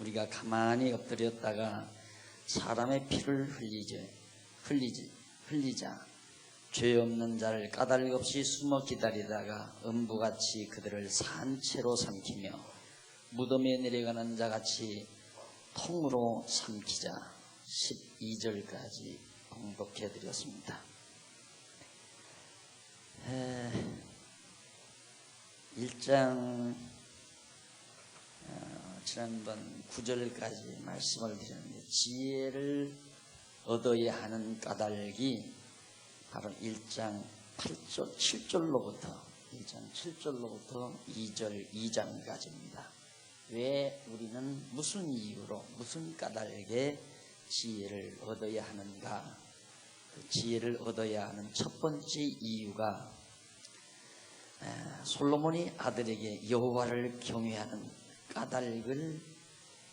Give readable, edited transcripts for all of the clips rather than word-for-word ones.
우리가 가만히 엎드렸다가 사람의 피를 흘리자 죄 없는 자를 까닭 없이 숨어 기다리다가 음부같이 그들을 산채로 삼키며 무덤에 내려가는 자같이 통으로 삼키자. 12절까지 봉독해드렸습니다. 1장 지난번 9절까지 말씀을 드렸는데 지혜를 얻어야 하는 까닭이 바로 1장 8절, 7절로부터 2절 2장까지입니다. 왜 우리는 무슨 이유로 무슨 까닭에 지혜를 얻어야 하는가? 그 지혜를 얻어야 하는 첫 번째 이유가 솔로몬이 아들에게 여호와를 경외하는 까닭을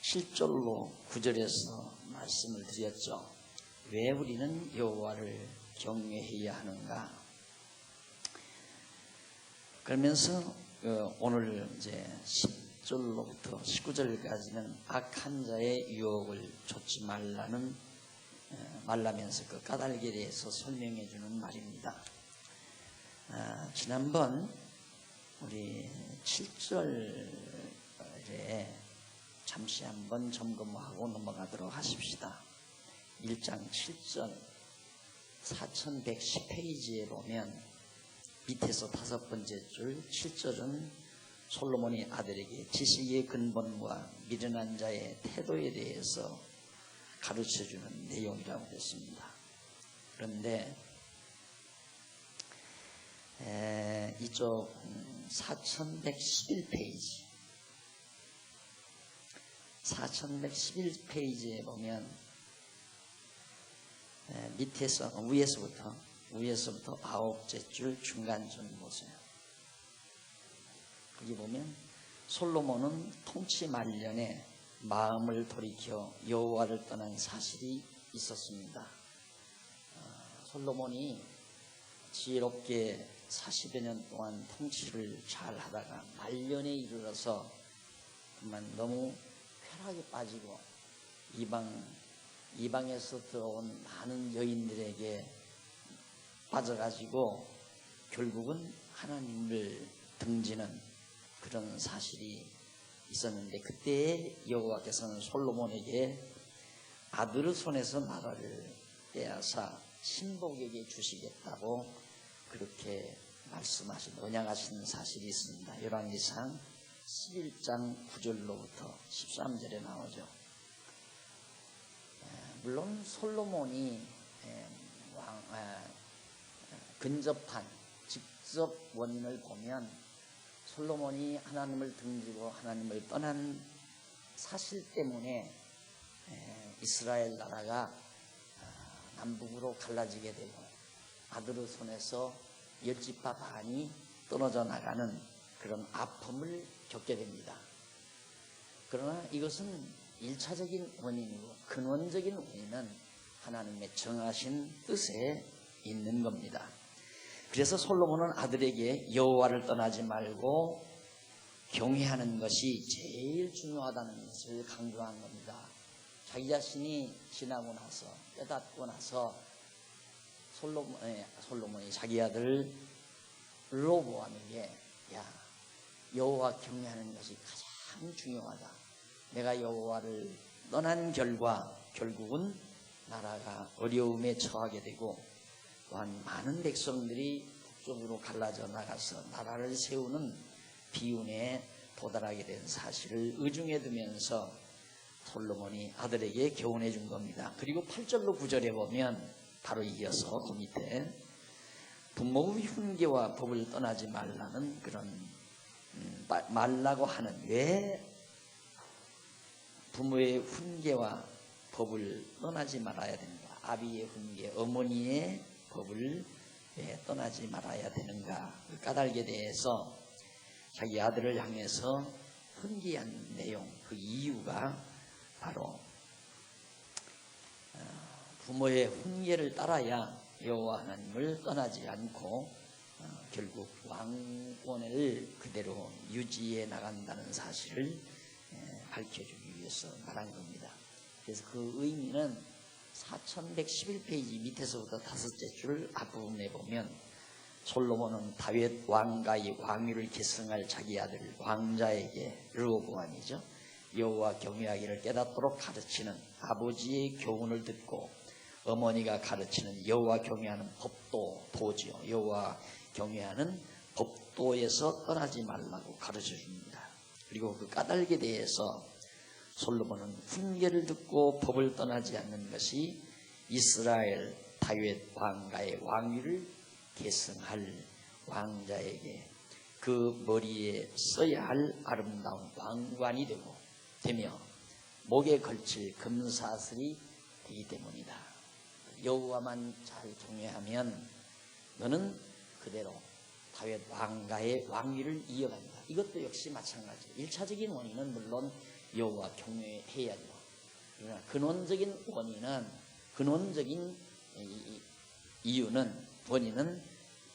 7절로 9절에서 말씀을 드렸죠. 왜 우리는 여호와를 경외해야 하는가? 그러면서 오늘 이제 10절로부터 19절까지는 악한 자의 유혹을 좇지 말라면서 그 까닭에 대해서 설명해 주는 말입니다. 지난번 우리 7절에 잠시 한번 점검하고 넘어가도록 하십시다. 1장 7절 4110페이지에 보면 밑에서 5번째 줄 7절은 솔로몬이 아들에게 지식의 근본과 미련한 자의 태도에 대해서 가르쳐주는 내용이라고 했습니다. 그런데 이쪽 4111페이지에 보면 밑에서 위에서부터 9째 줄 중간줄 보세요. 거기 보면 솔로몬은 통치 말년에 마음을 돌이켜 여호와를 떠난 사실이 있었습니다. 솔로몬이 지혜롭게 40여 년 동안 통치를 잘 하다가 말년에 이르러서 정말 너무 쾌락에 빠지고 이방에서 들어온 많은 여인들에게 빠져가지고 결국은 하나님을 등지는 그런 사실이 있었는데, 그때 여호와께서는 솔로몬에게 아들의 손에서 나라를 빼앗아 신복에게 주시겠다고 그렇게 말씀하신 언약하신 사실이 있습니다. 열왕기상 11장 9절로부터 13절에 나오죠. 물론 솔로몬이 근접한 직접 원인을 보면 솔로몬이 하나님을 등지고 하나님을 떠난 사실 때문에 이스라엘 나라가 남북으로 갈라지게 되고 아들의 손에서 10지파 반이 떨어져 나가는 그런 아픔을 겪게 됩니다. 그러나 이것은 1차적인 원인이고 근원적인 원인은 하나님의 정하신 뜻에 있는 겁니다. 그래서 솔로몬은 아들에게 여호와를 떠나지 말고 경외하는 것이 제일 중요하다는 것을 강조한 겁니다. 자기 자신이 지나고 나서 깨닫고 나서 솔로몬이 자기 아들을 로보암에게 여호와 경외하는 것이 가장 중요하다. 내가 여호와를 떠난 결국은 나라가 어려움에 처하게 되고 또한 많은 백성들이 북쪽으로 갈라져 나가서 나라를 세우는 비운에 도달하게 된 사실을 의중에 두면서 솔로몬이 아들에게 교훈해 준 겁니다. 그리고 8절로 9절에 보면 바로 이어서 그 밑에 부모의 훈계와 법을 떠나지 말라는 그런 말라고 하는, 왜 부모의 훈계와 법을 떠나지 말아야 되는가? 아비의 훈계, 어머니의 법을 왜 떠나지 말아야 되는가? 그 까닭에 대해서 자기 아들을 향해서 훈계한 내용, 그 이유가 바로 부모의 훈계를 따라야 여호와 하나님을 떠나지 않고 결국 왕권을 그대로 유지해 나간다는 사실을 밝혀주기 위해서 말한 겁니다. 그래서 그 의미는 4111페이지 밑에서부터 다섯째 줄 앞부분에 보면 솔로몬은 다윗 왕가의 왕위를 계승할 자기 아들 왕자에게 르호보암이죠. 여호와 경외하기를 깨닫도록 가르치는 아버지의 교훈을 듣고 어머니가 가르치는 여호와 경외하는 법도 도지요. 여호와 경외하는 법도에서 떠나지 말라고 가르쳐 줍니다. 그리고 그 까닭에 대해서 솔로몬은 훈계를 듣고 법을 떠나지 않는 것이 이스라엘 다윗 왕가의 왕위를 계승할 왕자에게 그 머리에 써야 할 아름다운 왕관이 되며 목에 걸칠 금사슬이 되기 때문이다. 여호와만 잘 경외하면 너는 그대로 다윗 왕가의 왕위를 이어간다. 이것도 역시 마찬가지. 1차적인 원인은 물론 여호와 경외해야죠. 그러나 근원적인 원인은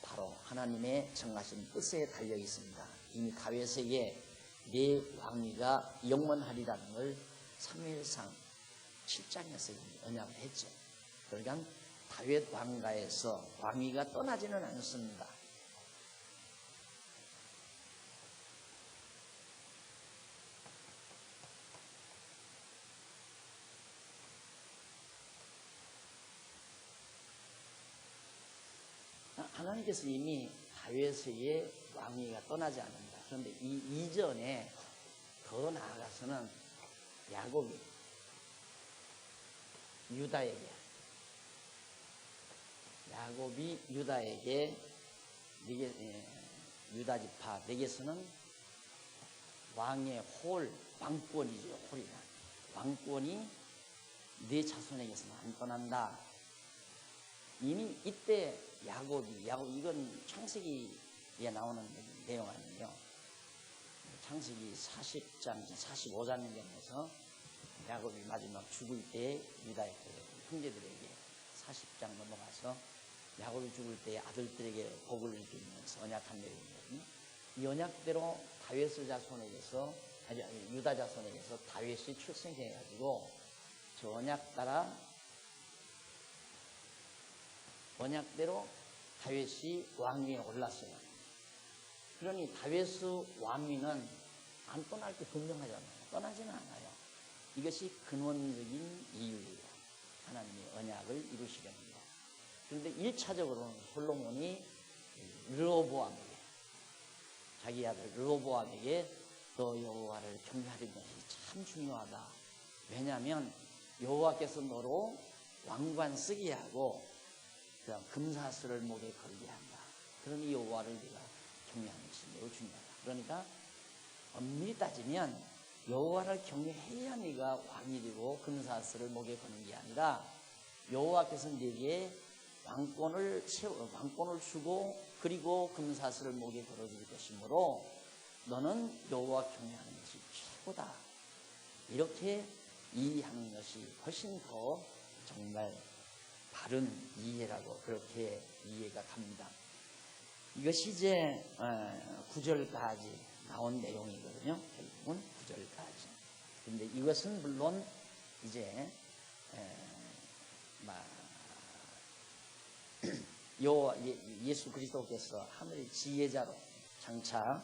바로 하나님의 정하신 뜻에 달려 있습니다. 이미 다윗에게 내 왕위가 영원하리라는 걸 사무엘상 7장에서 언약을 했죠. 그러니까 다윗 왕가에서 왕위가 떠나지는 않습니다. 하나님께서 이미 다윗의 왕위가 떠나지 않는다. 그런데 이 이전에 더 나아가서는 야곱이 유다에게 유다 지파 내게서는 왕의 왕권이죠. 왕권이 네 자손에게서는 안 떠난다. 이미 이때 야곱 이건 창세기에 나오는 내용 아니에요. 창세기 40장, 45장경에서 야곱이 마지막 죽을 때 유다의 형제들에게 40장 넘어가서 야곱이 죽을 때 아들들에게 복을 빌면서 언약한 내용이거든요. 이 언약대로 유다 자손에게서 다윗이 출생해가지고 저 언약대로 다윗이 왕위에 올랐어요. 그러니 다윗의 왕위는 안 떠날 게 분명하잖아요. 떠나지는 않아요. 이것이 근원적인 이유예요. 하나님의 언약을 이루시려는 것. 그런데 1차적으로는 솔로몬이 자기 아들 르호보암에게 너 여호와를 경외하는 것이 참 중요하다. 왜냐하면 여호와께서 너로 왕관 쓰게 하고 금사슬을 목에 걸게 한다. 그러니 여호와를 네가 경외하는 것이 매우 중요하다. 그러니까 엄밀히 따지면 여호와를 경외해야 네가 왕이 되고 금사슬을 목에 거는 게 아니라 여호와께서 네게 왕권을 주고 그리고 금사슬을 목에 걸어줄 것이므로 너는 여호와 경외하는 것이 최고다. 이렇게 이해하는 것이 훨씬 더 정말 바른 이해라고 그렇게 이해가 갑니다. 이것이 이제 9절까지 나온 내용이거든요. 결국은 9절까지. 그런데 이것은 물론 이제 예수 그리스도께서 하늘의 지혜자로 장차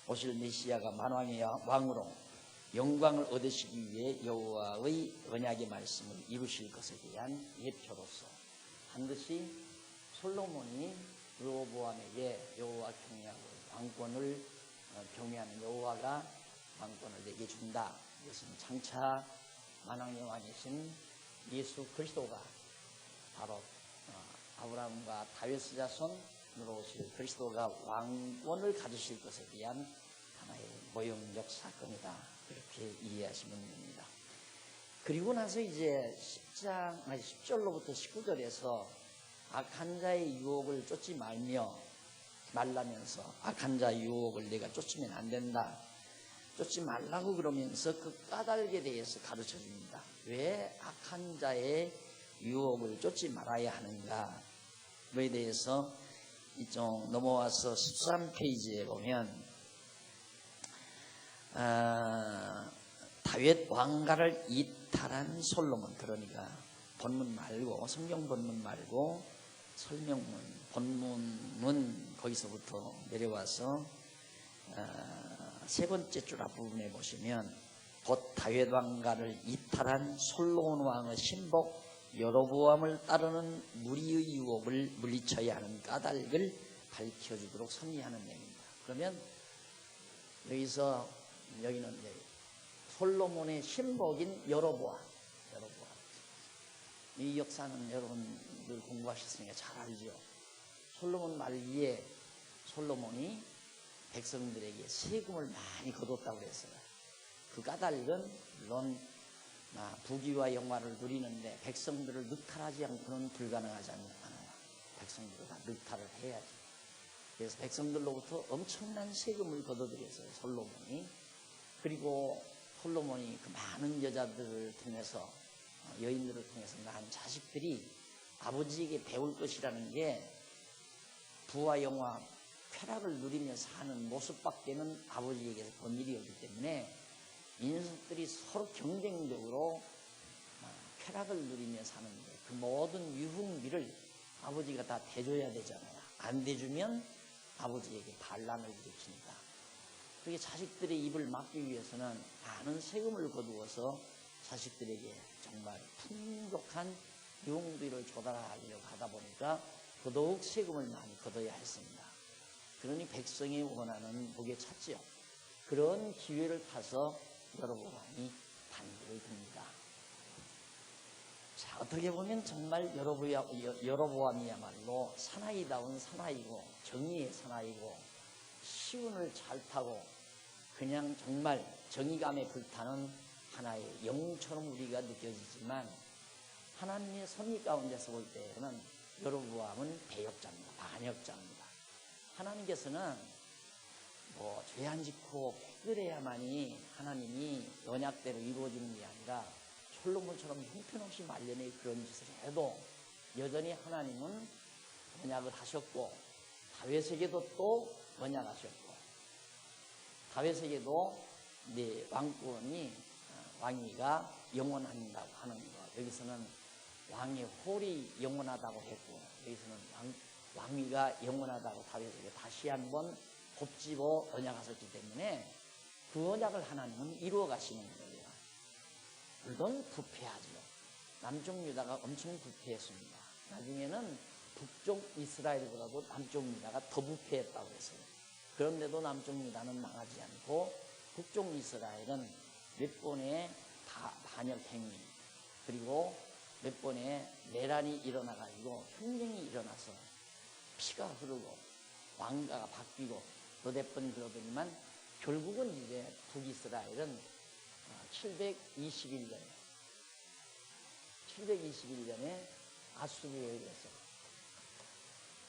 오실 메시아가 만왕의 왕으로 영광을 얻으시기 위해 여호와의 언약의 말씀을 이루실 것에 대한 예표로서 반드시 솔로몬이 르호보암에게 여호와 경외하고 왕권을 경외하는 여호와가 왕권을 내게 준다. 이것은 장차 만왕의 왕이신 예수 그리스도가 바로 아브라함과 다윗의 자손으로 오실 그리스도가 왕권을 가지실 것에 대한 하나의 모형적 사건이다. 이렇게 이해하시면 됩니다. 그리고 나서 이제 10절로부터 19절에서 악한 자의 유혹을 쫓지 말라면서 악한 자의 유혹을 내가 쫓으면 안 된다. 쫓지 말라고 그러면서 그 까닭에 대해서 가르쳐 줍니다. 왜 악한 자의 유혹을 쫓지 말아야 하는가? 그에 대해서 이쪽 넘어와서 13페이지에 보면 다윗 왕가를 이탈한 솔로몬. 그러니까 본문 말고, 성경 본문 말고 설명문, 본문은 거기서부터 내려와서 세 번째 줄 앞부분에 보시면 곧 다윗 왕가를 이탈한 솔로몬 왕의 신복 여로보암을 따르는 무리의 유혹을 물리쳐야 하는 까닭을 밝혀주도록 섭리하는 내용입니다. 그러면 여기는 이제 솔로몬의 신복인 여로보암. 이 역사는 여러분들 공부하셨으니까 잘 알죠. 솔로몬 말기에 솔로몬이 백성들에게 세금을 많이 거뒀다고 그랬어요. 그 까닭은 물론 부귀와 영화를 누리는데 백성들을 늑탈하지 않고는 불가능하지 않아요. 백성들을 다 늑탈을 해야지. 그래서 백성들로부터 엄청난 세금을 거둬들였어요, 솔로몬이. 그리고 솔로몬이 그 많은 여자들을 통해서, 여인들을 통해서 낳은 자식들이 아버지에게 배울 것이라는 게 부와 영화, 쾌락을 누리며 사는 모습밖에는 아버지에게서 본 일이 없기 때문에 인석들이 서로 경쟁적으로 쾌락을 누리며 사는데 그 모든 유흥비를 아버지가 다 대줘야 되잖아요. 안 대주면 아버지에게 반란을 일으킵니다. 그게 자식들의 입을 막기 위해서는 많은 세금을 거두어서 자식들에게 정말 풍족한 유흥비를 조달하려고 하다 보니까 더더욱 세금을 많이 거둬야 했습니다. 그러니 백성이 원하는 복에 찼지요. 그런 기회를 타서 여로보암이 반기를 듭니다. 자, 어떻게 보면 정말 여로보암이야말로 사나이다운 사나이고 정의의 사나이고 시운을 잘 타고 그냥 정말 정의감에 불타는 하나의 영웅처럼 우리가 느껴지지만 하나님의 섭리 가운데서 볼 때는 여로보암은 배역자입니다. 반역자입니다. 하나님께서는 죄 안 짓고 폐결해야만이 하나님이 언약대로 이루어지는 게 아니라 솔로몬처럼 형편없이 말년에 그런 짓을 해도 여전히 하나님은 언약을 하셨고 다윗에게도 또 언약하셨고 다윗에게도 왕위가 영원한다고 하는 것. 여기서는 왕의 홀이 영원하다고 했고 여기서는 왕위가 영원하다고 다윗에게 다시 한번 곱집어 언약하셨기 때문에 그 언약을 하나님은 이루어 가시는 거예요. 물론 부패하죠. 남쪽 유다가 엄청 부패했습니다. 나중에는 북쪽 이스라엘보다도 남쪽 유다가 더 부패했다고 했어요. 그런데도 남쪽 유다는 망하지 않고 북쪽 이스라엘은 몇 번의 반역 행위 그리고 몇 번의 내란이 일어나가지고 흉쟁이 일어나서 피가 흐르고 왕가가 바뀌고 너댓 번 그러더니만 결국은 이제 북이스라엘은 721년에 아수르에 의해서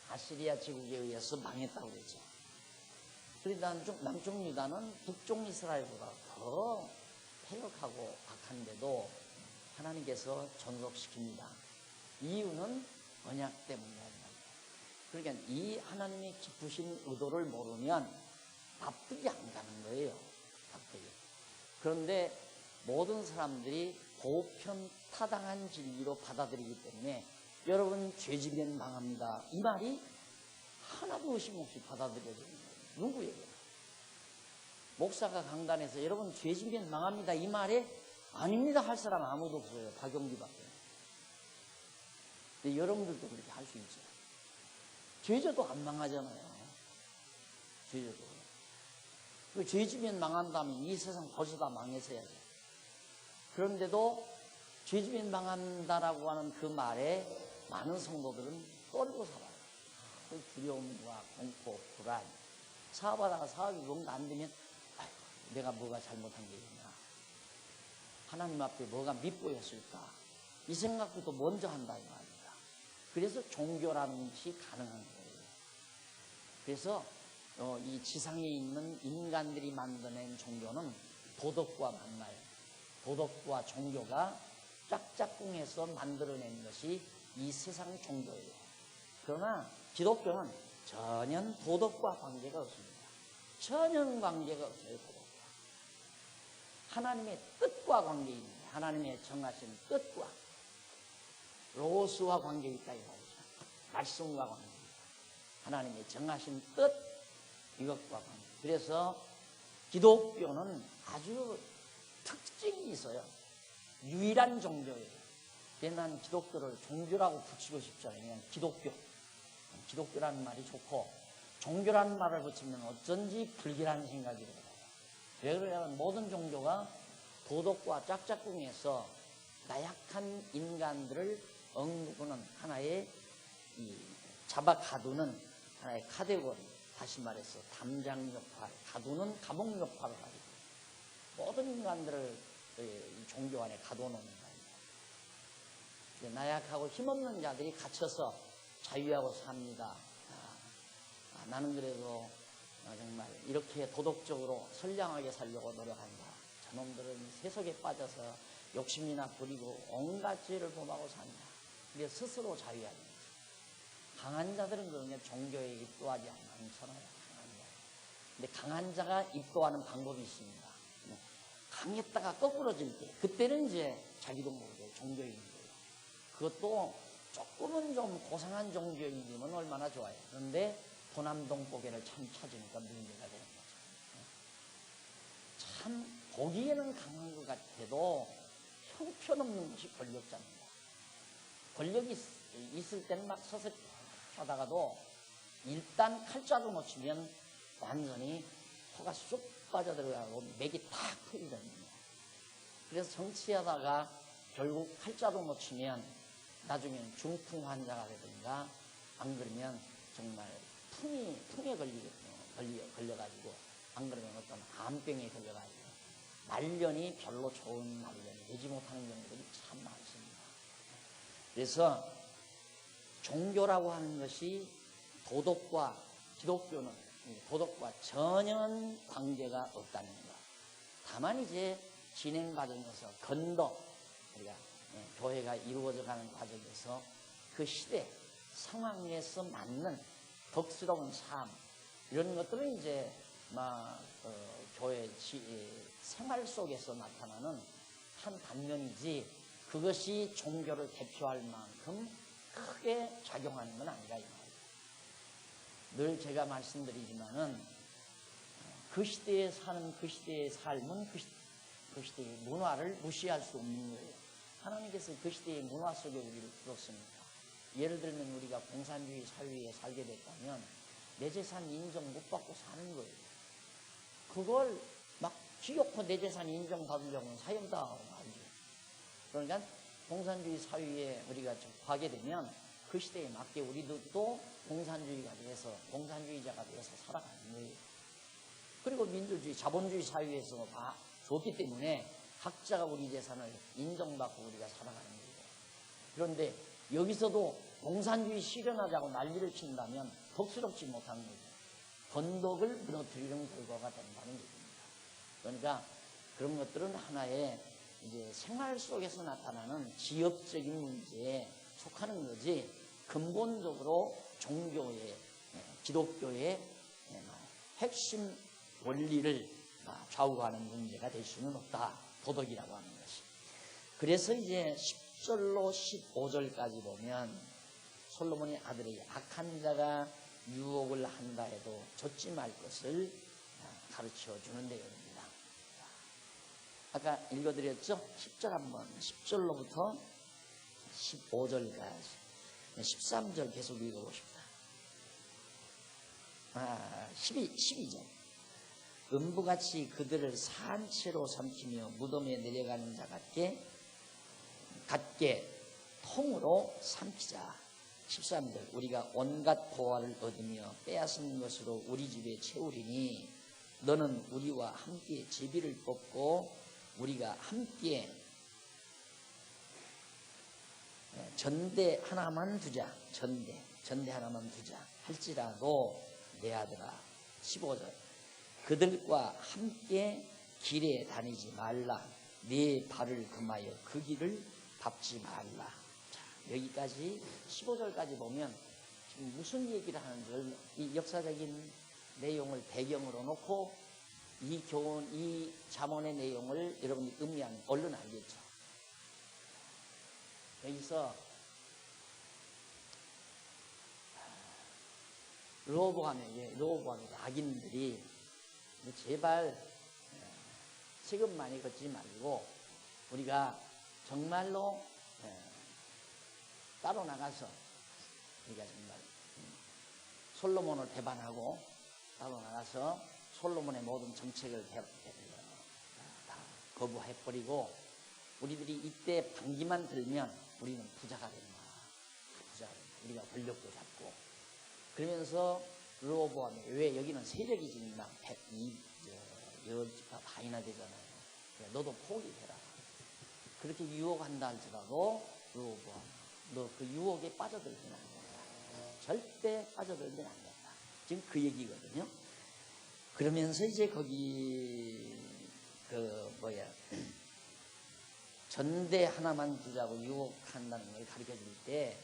아시리아 제국에 의해서 망했다고 그러죠. 그러니까 남쪽 유다는 북쪽 이스라엘보다 더 패역하고 악한데도 하나님께서 전속시킵니다. 이유는 언약 때문이에요. 그러니까 이 하나님의 기쁘신 의도를 모르면 납득이 안 가는 거예요. 납득이. 그런데 모든 사람들이 보편 타당한 진리로 받아들이기 때문에 여러분 죄지면 망합니다. 이 말이 하나도 의심 없이 받아들여지는 거예요. 누구에게? 목사가 강단에서 여러분 죄지면 망합니다. 이 말에 아닙니다 할 사람 아무도 없어요. 박용기밖에. 근데 여러분들도 그렇게 할 수 있죠. 죄져도 안 망하잖아요. 죄져도. 그 죄지면 망한다면 이 세상 벌써 다 망했어야죠. 그런데도 죄지면 망한다라고 하는 그 말에 많은 성도들은 떨고 살아요. 그 두려움과 공포, 불안. 사업하다가 사업이 뭔가 안 되면 아이고, 내가 뭐가 잘못한 게 있나. 하나님 앞에 뭐가 밉보였을까. 이 생각부터 먼저 한다 이 말입니다. 그래서 종교라는 것이 가능한 거예요. 그래서 이 지상에 있는 인간들이 만들어낸 종교는 도덕과 만나요. 도덕과 종교가 짝짝꿍해서 만들어낸 것이 이 세상 종교예요. 그러나 기독교는 전혀 도덕과 관계가 없습니다. 전혀 관계가 없어요. 도덕과. 하나님의 뜻과 관계 있는 거예요. 하나님의 정하신 뜻과 로스와 관계 있다 이 말이죠. 말씀과 관계 있다. 하나님의 정하신 뜻 이것과 관계. 그래서 기독교는 아주 특징이 있어요. 유일한 종교예요. 난 기독교를 종교라고 붙이고 싶지 않아요. 그냥 기독교. 기독교라는 말이 좋고 종교라는 말을 붙이면 어쩐지 불길한 생각이 들어요. 왜 그러냐면 모든 종교가 도덕과 짝짝꿍에서 나약한 인간들을 억누르는 하나의 잡아 가두는 하나의 카테고리, 다시 말해서 담장 역할, 가두는 감옥 역할을 가지고 모든 인간들을 이 종교 안에 가둬놓는 거예요. 나약하고 힘없는 자들이 갇혀서 자유하고 삽니다. 나는 그래도 정말 이렇게 도덕적으로 선량하게 살려고 노력한다. 저놈들은 세속에 빠져서 욕심이나 부리고 온갖 죄를 범하고 산다. 그래서 스스로 자유하는 거죠. 강한 자들은 그러면 종교에 입도하지 않잖아요. 근데 강한 자가 입도하는 방법이 있습니다. 강했다가 거꾸러질 때 그때는 이제 자기도 모르게 종교인 거예요. 그것도 조금은 좀 고상한 종교인이면 얼마나 좋아요. 그런데 도남동고개를 참 찾으니까 문제가 되는 거죠. 참 보기에는 강한 것 같아도 형편없는 것이 권력자입니다. 권력이 있을 때는 막 서색하다가도 일단 칼자루 놓치면 완전히 코가 쑥 빠져들어가고 맥이 탁 풀리거든요. 그래서 정치하다가 결국 칼자루 놓치면 나중에는 중풍 환자가 되든가 안 그러면 정말 풍에 걸려가지고 안 그러면 어떤 암병에 걸려가지고 말년이 별로 좋은 말년이 되지 못하는 경우들이 참 많습니다. 그래서 종교라고 하는 것이 도덕과 기독교는 도덕과 전혀 관계가 없다는 것. 다만 이제 진행 과정에서 건덕, 우리가 교회가 이루어져 가는 과정에서 그 시대 상황에서 맞는 덕스러운 삶 이런 것들은 이제 교회 생활 속에서 나타나는 한 단면이지 그것이 종교를 대표할 만큼 크게 작용하는 건 아니라 이 말이에요. 늘 제가 말씀드리지만은 그 시대에 사는 그 시대의 삶은 그 시대의 문화를 무시할 수 없는 거예요. 하나님께서 그 시대의 문화 속에 우리를 두었습니다. 예를 들면 우리가 공산주의 사회에 살게 됐다면 내 재산 인정 못 받고 사는 거예요. 그걸 막 기어코 내 재산 인정받으려면 사형당하고 말이죠. 그러니까 공산주의 사회에 우리가 좀 가게 되면 그 시대에 맞게 우리도 공산주의자가 돼서 살아가는 거예요. 그리고 민주주의, 자본주의 사회에서 다 좋기 때문에 각자가 우리 재산을 인정받고 우리가 살아가는 거예요. 그런데 여기서도 공산주의 실현하자고 난리를 친다면 덕스럽지 못한 거죠. 건덕을 무너뜨리는 결과가 된다는 얘기입니다. 그러니까 그런 것들은 하나의 이제 생활 속에서 나타나는 지역적인 문제에 속하는 거지 근본적으로 종교의 기독교의 핵심 원리를 좌우하는 문제가 될 수는 없다. 도덕이라고 하는 것이. 그래서 이제 10절로 15절까지 보면 솔로몬의 아들이 악한 자가 유혹을 한다 해도 좇지 말 것을 가르쳐 주는 내용입니다. 아까 읽어드렸죠? 10절 한번 10절로부터 15절까지 13절 계속 읽어봅시다. 12절 음부같이 그들을 산채로 삼키며 무덤에 내려가는 자 같게 통으로 삼키자. 13절 우리가 온갖 보화를 얻으며 빼앗은 것으로 우리 집에 채우리니 너는 우리와 함께 제비를 뽑고 우리가 함께 전대 하나만 두자. 전대 하나만 두자 할지라도 내 아들아. 15절 그들과 함께 길에 다니지 말라. 네 발을 금하여 그 길을 밟지 말라. 자, 여기까지 15절까지 보면 지금 무슨 얘기를 하는지 이 역사적인 내용을 배경으로 놓고 이 교훈, 이 잠언의 내용을 여러분이 음미하면 얼른 알겠죠. 여기서 로보암의 악인들이 제발 시금 많이 걷지 말고 우리가 정말로 따로 나가서 우리가 정말 솔로몬을 배반하고 따로 나가서 솔로몬의 모든 정책을 다 거부해버리고 우리들이 이때 반기만 들면 우리는 부자가 된다. 우리가 권력도 잡고 그러면서 르호보암이 왜 여기는 세력이 지금 막 10지파 반이나 되잖아요. 너도 포기해라. 그렇게 유혹한다 할지라도 르호보암 너 그 유혹에 빠져들면 안 된다. 절대 빠져들면 안 된다. 지금 그 얘기거든요. 그러면서 이제 거기 전대 하나만 두자고 유혹한다는 걸 가르쳐 줄 때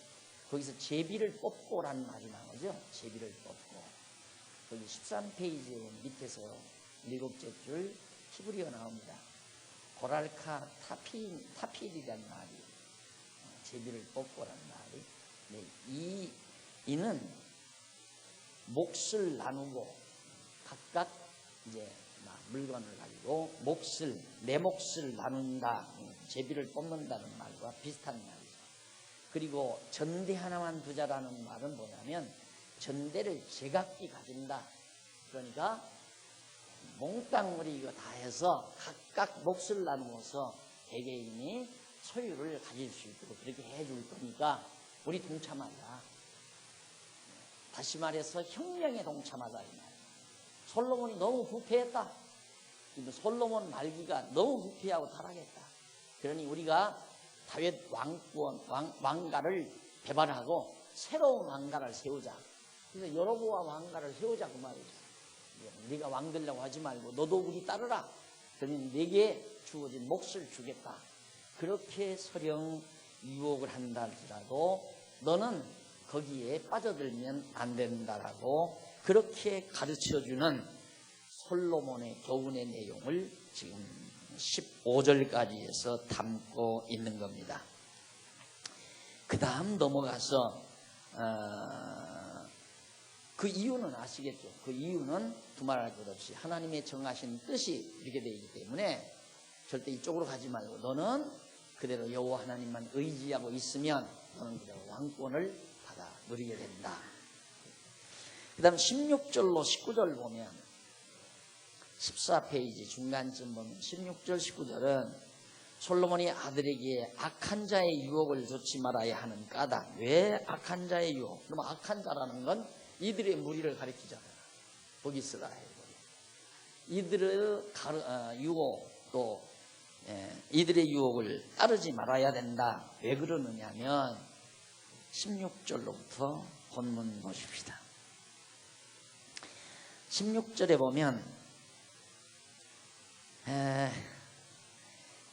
거기서 제비를 뽑고라는 말이 나오죠. 제비를 뽑고 거기 13페이지 밑에서 7째 줄 히브리어 나옵니다. 고랄카 타필이라는 말이 제비를 뽑고라는 말이 이는 몫을 나누고 각각 이제 물건을 가지고 내 몫을 나눈다, 제비를 뽑는다는 말과 비슷한 말이죠. 그리고 전대 하나만 두자라는 말은 뭐냐면 전대를 제각기 가진다. 그러니까 몽땅 우리 이거 다 해서 각각 몫을 나누어서 개개인이 소유를 가질 수 있도록 그렇게 해줄 거니까 우리 동참하자. 다시 말해서 혁명에 동참하자 이 말이에요. 솔로몬이 너무 부패했다. 솔로몬 말기가 너무 부패하고 타락했다. 그러니 우리가 다윗 왕가를 배반하고 새로운 왕가를 세우자. 그래서 여로보암 왕가를 세우자 그 말이죠. 네가 왕 되려고 하지 말고 너도 우리 따르라. 그러면 네게 주어진 몫을 주겠다. 그렇게 설령 유혹을 한다 할지라도 너는 거기에 빠져들면 안 된다라고 그렇게 가르쳐주는 솔로몬의 교훈의 내용을 지금 15절까지 해서 담고 있는 겁니다. 그 다음 넘어가서 그 이유는 아시겠죠? 그 이유는 두말할 것 없이 하나님의 정하신 뜻이 이렇게 되기 때문에 절대 이쪽으로 가지 말고 너는 그대로 여호와 하나님만 의지하고 있으면 너는 그대로 왕권을 받아 누리게 된다. 그 다음 16절로 19절 보면 14페이지 중간쯤 보면 16절 19절은 솔로몬이 아들에게 악한 자의 유혹을 줬지 말아야 하는 까닭. 왜 악한 자의 유혹? 그럼 악한 자라는 건 이들의 무리를 가리키잖아요. 거기 있으라 해. 이들의 유혹 또 이들의 유혹을 따르지 말아야 된다. 왜 그러느냐 하면 16절로부터 본문 보십시다. 16절에 보면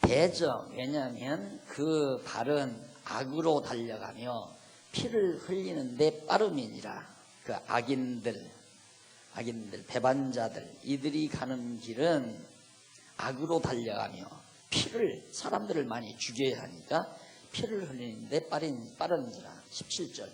대저 왜냐하면 그 발은 악으로 달려가며 피를 흘리는데 빠름이니라. 그 악인들 배반자들 이들이 가는 길은 악으로 달려가며 사람들을 많이 죽여야 하니까 피를 흘리는데 빠른지라. 17절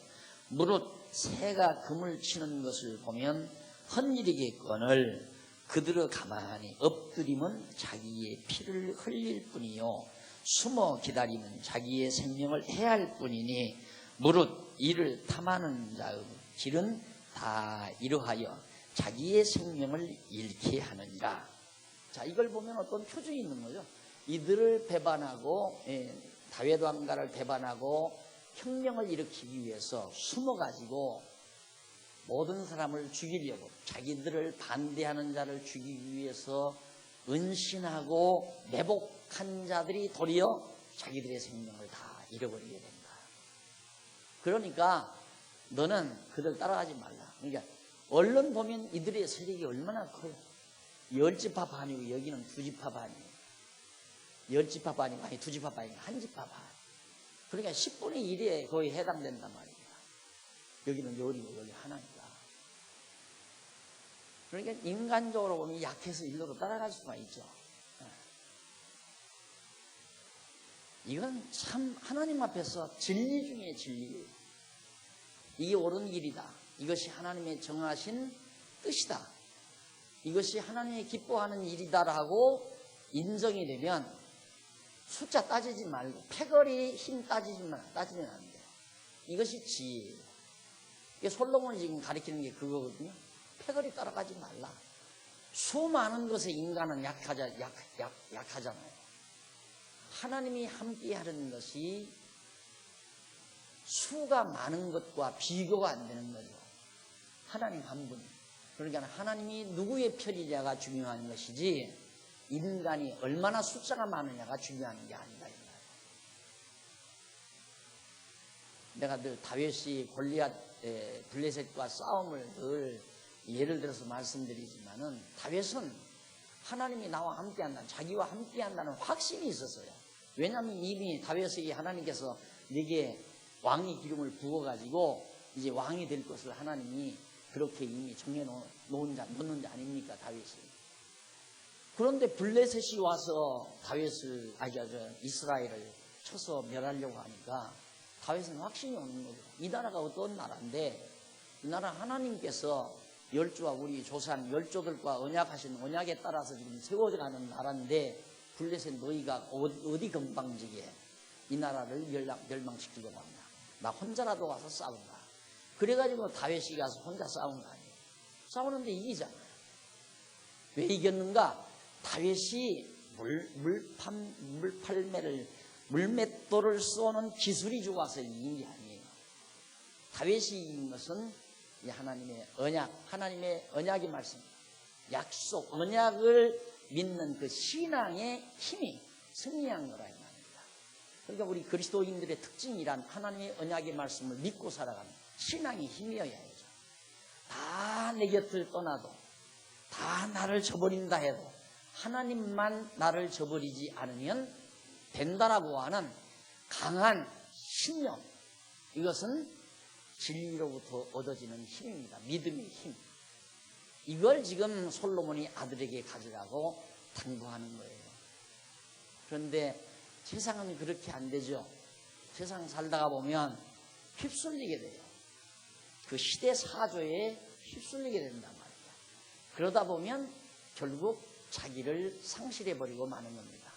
무릇 새가 금을 치는 것을 보면 헛일이겠거늘 그들의 가만히 엎드림은 자기의 피를 흘릴 뿐이요 숨어 기다리면 자기의 생명을 해할 뿐이니 무릇 이를 탐하는 자의 길은 다 이러하여 자기의 생명을 잃게 하느니라. 자, 이걸 보면 어떤 표정이 있는 거죠. 이들을 배반하고 다윗 왕가를 배반하고 혁명을 일으키기 위해서 숨어가지고 모든 사람을 죽이려고 자기들을 반대하는 자를 죽이기 위해서 은신하고 매복한 자들이 도리어 자기들의 생명을 다 잃어버리게 된다. 그러니까 너는 그들 따라가지 말라. 그러니까 얼른 보면 이들의 세력이 얼마나 커요. 10지파 반이고 여기는 2지파 반이에요. 10지파 반이 아니 2지파 반이 1지파 반. 그러니까 10분의 1에 거의 해당된단 말입니다. 여기는 열이고 여기 하나니까. 그러니까 인간적으로 보면 약해서 일로로 따라갈 수가 있죠. 이건 참 하나님 앞에서 진리 중에 진리예요. 이게 옳은 길이다. 이것이 하나님의 정하신 뜻이다. 이것이 하나님이 기뻐하는 일이다라고 인정이 되면 숫자 따지지 말고 패거리 힘 따지면 안 돼요. 이것이 지혜예요. 이게 솔로몬이 지금 가리키는 게 그거거든요. 패거리 따라가지 말라. 수많은 것에 인간은 약하잖아요. 하나님이 함께 하는 것이 수가 많은 것과 비교가 안 되는 거죠. 하나님 한 분. 그러니까 하나님이 누구의 편이냐가 중요한 것이지 인간이 얼마나 숫자가 많으냐가 중요한 게 아니다. 내가 늘 다윗이 골리앗 블레셋과 싸움을 늘 예를 들어서 말씀드리지만은 다윗은 하나님이 나와 함께한다는, 자기와 함께한다는 확신이 있었어요. 왜냐하면 이미 다윗에게 하나님께서 네게 왕의 기름을 부어가지고 이제 왕이 될 것을 하나님이 그렇게 이미 정해놓은 자 아닙니까, 다윗이. 그런데 블레셋이 와서 이스라엘을 쳐서 멸하려고 하니까 다윗은 확신이 오는 거죠. 이 나라가 어떤 나라인데, 이 나라 하나님께서 열조와 우리 조상 열조들과 언약하신 언약에 따라서 지금 세워져가는 나라인데, 블레셋 너희가 어디 건방지게 이 나라를 멸망시키려고 합니다. 나 혼자라도 와서 싸운다. 그래가지고 다윗이 가서 혼자 싸운 거 아니에요. 싸우는데 이기잖아요. 왜 이겼는가? 다윗이 물맷돌을 쏘는 기술이 좋아서 이긴 게 아니에요. 다윗이 이긴 것은 하나님의 언약, 하나님의 언약의 말씀, 약속, 언약을 믿는 그 신앙의 힘이 승리한 거라 이 말입니다. 그러니까 우리 그리스도인들의 특징이란 하나님의 언약의 말씀을 믿고 살아가는 신앙의 힘이어야 하죠. 다 내 곁을 떠나도, 다 나를 저버린다 해도 하나님만 나를 저버리지 않으면 된다라고 하는 강한 신념, 이것은 진리로부터 얻어지는 힘입니다. 믿음의 힘. 이걸 지금 솔로몬이 아들에게 가지라고 당부하는 거예요. 그런데 세상은 그렇게 안 되죠. 세상 살다가 보면 휩쓸리게 돼요. 그 시대 사조에 휩쓸리게 된단 말이에요. 그러다 보면 결국 자기를 상실해버리고 마는 겁니다.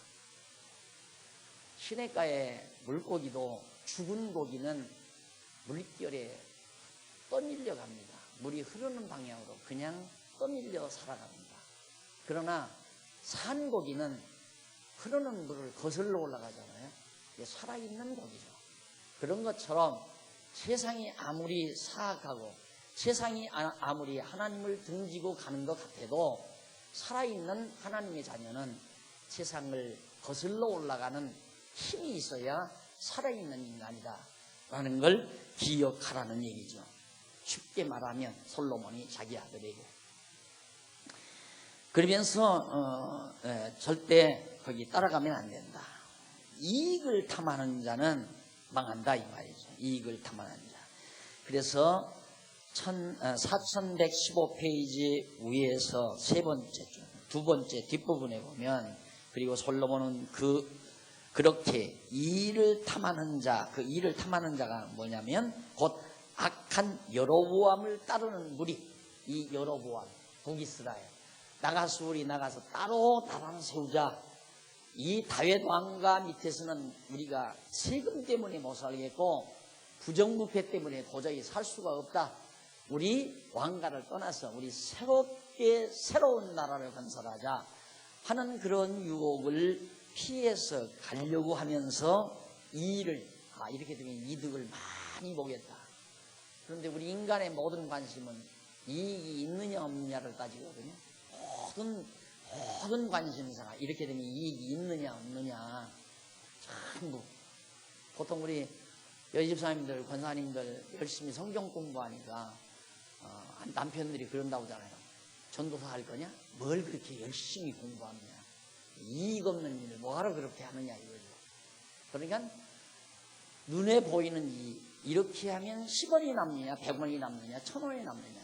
시냇가에 물고기도 죽은 고기는 물결에 떠밀려 갑니다. 물이 흐르는 방향으로 그냥 떠밀려 살아갑니다. 그러나 산 고기는 흐르는 물을 거슬러 올라가잖아요. 이게 살아있는 고기죠. 그런 것처럼 세상이 아무리 사악하고 세상이 아무리 하나님을 등지고 가는 것 같아도 살아있는 하나님의 자녀는 세상을 거슬러 올라가는 힘이 있어야 살아있는 인간이다 라는 걸 기억하라는 얘기죠. 쉽게 말하면 솔로몬이 자기 아들에게. 그러면서 절대 거기 따라가면 안 된다. 이익을 탐하는 자는 망한다 이 말이죠. 이익을 탐하는 자. 그래서 4115페이지 위에서 두 번째 뒷부분에 보면, 그리고 솔로몬은 그렇게 이를 탐하는 자, 그 이를 탐하는 자가 뭐냐면 곧 악한 여로보암을 따르는 무리. 이 여로보암, 북이스라엘, 나가서 우리 나가서 따로 나라를 세우자. 이 다윗 왕가 밑에서는 우리가 세금 때문에 못 살겠고 부정부패 때문에 도저히 살 수가 없다. 우리 왕가를 떠나서 우리 새로운 나라를 건설하자 하는 그런 유혹을 피해서 가려고 하면서 이렇게 되면 이득을 많이 보겠다. 그런데 우리 인간의 모든 관심은 이익이 있느냐 없느냐를 따지거든요. 모든 관심사가 이렇게 되면 이익이 있느냐 없느냐 전부. 보통 우리 여집사님들, 권사님들 열심히 성경 공부하니까 남편들이 그런다고 하잖아요. 전도사 할 거냐? 뭘 그렇게 열심히 공부하느냐? 이익 없는 일을 뭐하러 그렇게 하느냐 이거죠. 그러니까 눈에 보이는 이익, 이렇게 하면 10원이 남느냐 100원이 남느냐 1000원이 남느냐,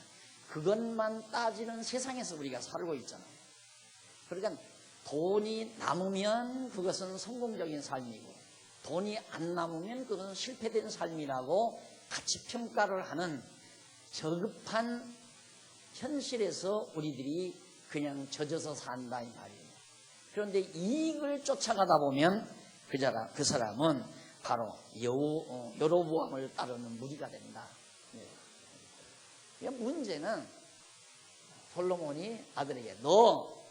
그것만 따지는 세상에서 우리가 살고 있잖아요. 그러니까 돈이 남으면 그것은 성공적인 삶이고 돈이 안 남으면 그것은 실패된 삶이라고 같이 평가를 하는 저급한 현실에서 우리들이 그냥 젖어서 산다 이 말이에요. 그런데 이익을 쫓아가다 보면 그 사람은 바로 여로보암을 따르는 무리가 된다. 문제는 솔로몬이 아들에게 너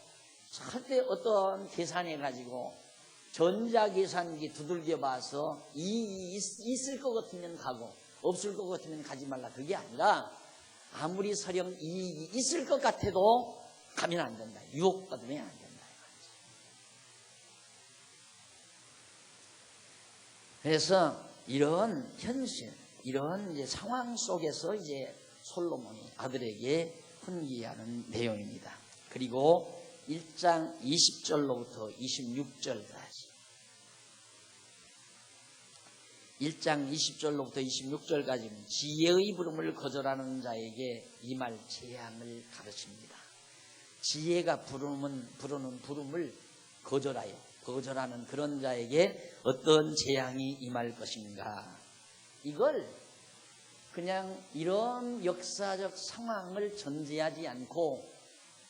절대 어떤 계산해 가지고 전자계산기 두들겨 봐서 있을 것 같으면 가고 없을 것 같으면 가지 말라. 그게 아니라 아무리 설령 이익이 있을 것 같아도 가면 안 된다. 유혹받으면 안 된다. 그래서 이런 현실, 이런 이제 상황 속에서 이제 솔로몬이 아들에게 훈계하는 내용입니다. 그리고 1장 20절로부터 26절까지 1장 20절로부터 26절까지는 지혜의 부름을 거절하는 자에게 임할 재앙을 가르칩니다. 지혜가 부르는 부름을 거절하는 그런 자에게 어떤 재앙이 임할 것인가. 이걸 그냥 이런 역사적 상황을 전제하지 않고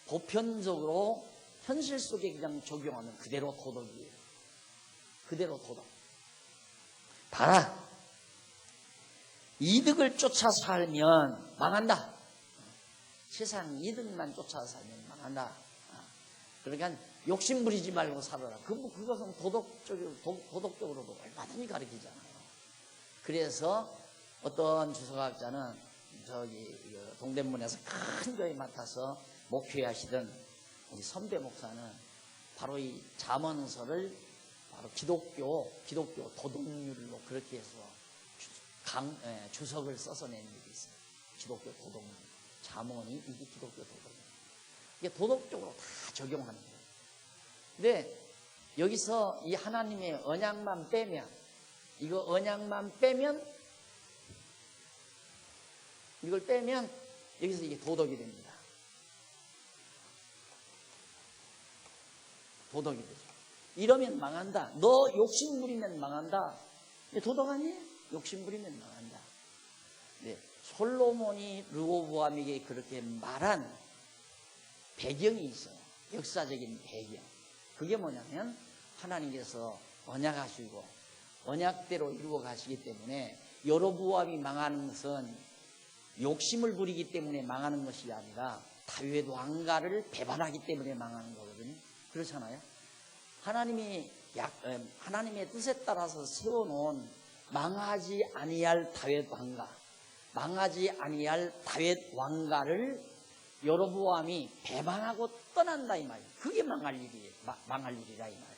보편적으로 현실 속에 그냥 적용하는 그대로 도덕이에요. 그대로 도덕. 봐라. 이득을 쫓아 살면 망한다. 세상 이득만 쫓아 살면 망한다. 그러니까 욕심 부리지 말고 살아라. 그것은 도덕적으로도 얼마든지 가르치잖아요. 그래서 어떤 주석학자는 동대문에서 큰 교회 맡아서 목회하시던 우리 선배 목사는 바로 이 잠언서를 바로 기독교 도덕률로 그렇게 해서 주석을 써서 낸 일이 있어요. 기독교 도덕률. 잠언이 이게 기독교 도덕률. 이게 도덕적으로 다 적용하는 거예요. 근데 여기서 이 하나님의 언약만 빼면, 이걸 빼면 여기서 이게 도덕이 됩니다. 도덕이 되죠. 이러면 망한다. 너 욕심 부리면 망한다. 도덕 아니에요? 욕심 부리면 망한다. 네, 솔로몬이 르호보암에게 그렇게 말한 배경이 있어요. 역사적인 배경. 그게 뭐냐면 하나님께서 언약하시고 언약대로 이루어 가시기 때문에 여로보암이 망하는 것은 욕심을 부리기 때문에 망하는 것이 아니라 다윗 왕가를 배반하기 때문에 망하는 거거든요. 그렇잖아요. 하나님의 뜻에 따라서 세워놓은 망하지 아니할 다윗 왕가, 망하지 아니할 다윗 왕가를 여로보암이 배반하고 떠난다 이 말이에요. 그게 망할 일이라 이 말이에요.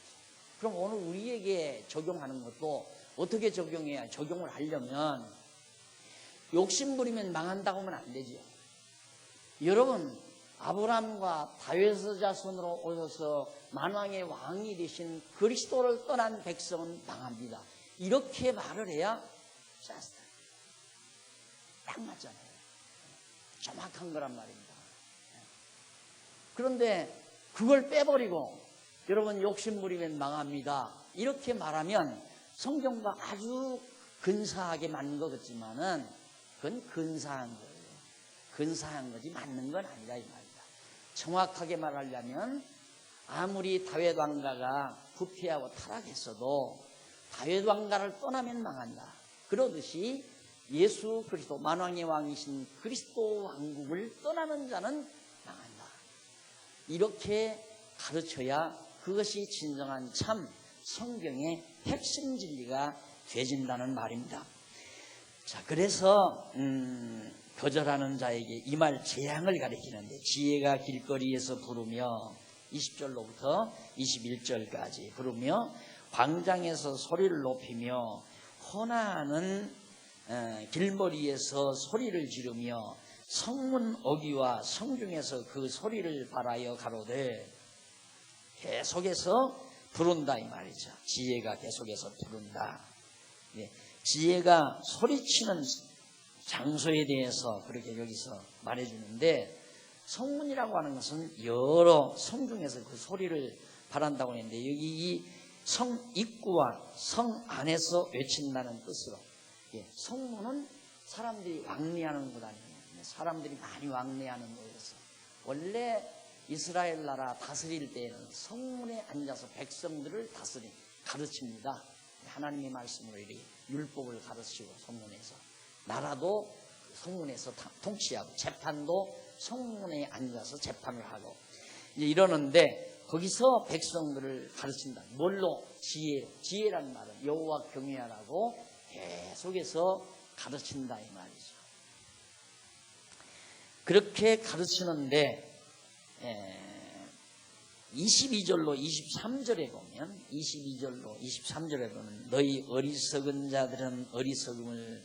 그럼 오늘 우리에게 적용하는 것도 어떻게 적용을 하려면 욕심 부리면 망한다고 하면 안 되죠. 여러분, 아브라함과 다윗의 자손으로 오셔서 만왕의 왕이 되신 그리스도를 떠난 백성은 망합니다. 이렇게 말을 해야 딱 맞잖아요. 정확한 거란 말입니다. 그런데 그걸 빼버리고 여러분 욕심 부리면 망합니다. 이렇게 말하면 성경과 아주 근사하게 맞는 것 같지만은 그건 근사한 거예요. 근사한 거지 맞는 건 아니다 이 말이다. 정확하게 말하려면 아무리 다윗 왕가가 부패하고 타락했어도 다윗 왕가를 떠나면 망한다. 그러듯이 예수 그리스도 만왕의 왕이신 그리스도 왕국을 떠나는 자는 망한다. 이렇게 가르쳐야 그것이 진정한 참 성경의 핵심 진리가 되진다는 말입니다. 자, 그래서 거절하는 자에게 임할 재앙을 가리키는데 지혜가 길거리에서 부르며 20절로부터 21절까지 부르며 광장에서 소리를 높이며 헌화하는 길머리에서 소리를 지르며 성문 어귀와 성중에서 그 소리를 발하여 가로되 계속해서 부른다 이 말이죠. 지혜가 계속해서 부른다. 예, 지혜가 소리치는 장소에 대해서 그렇게 여기서 말해주는데, 성문이라고 하는 것은 여러 성 중에서 그 소리를 바란다고 했는데, 여기 이 성 입구와 성 안에서 외친다는 뜻으로, 성문은 사람들이 왕래하는 곳 아니에요. 사람들이 많이 왕래하는 곳에서, 원래 이스라엘 나라 다스릴 때에는 성문에 앉아서 백성들을 가르칩니다. 하나님의 말씀으로 이렇게 율법을 가르치고, 성문에서 나라도 성문에서 통치하고, 재판도 성문에 앉아서 재판을 하고 이제 이러는데, 거기서 백성들을 가르친다. 뭘로? 지혜라는 말은 여호와 경외하라고 계속해서 가르친다 이 말이죠. 그렇게 가르치는데 22절로 23절에 보면, 22절로 23절에 보면, 너희 어리석은 자들은 어리석음을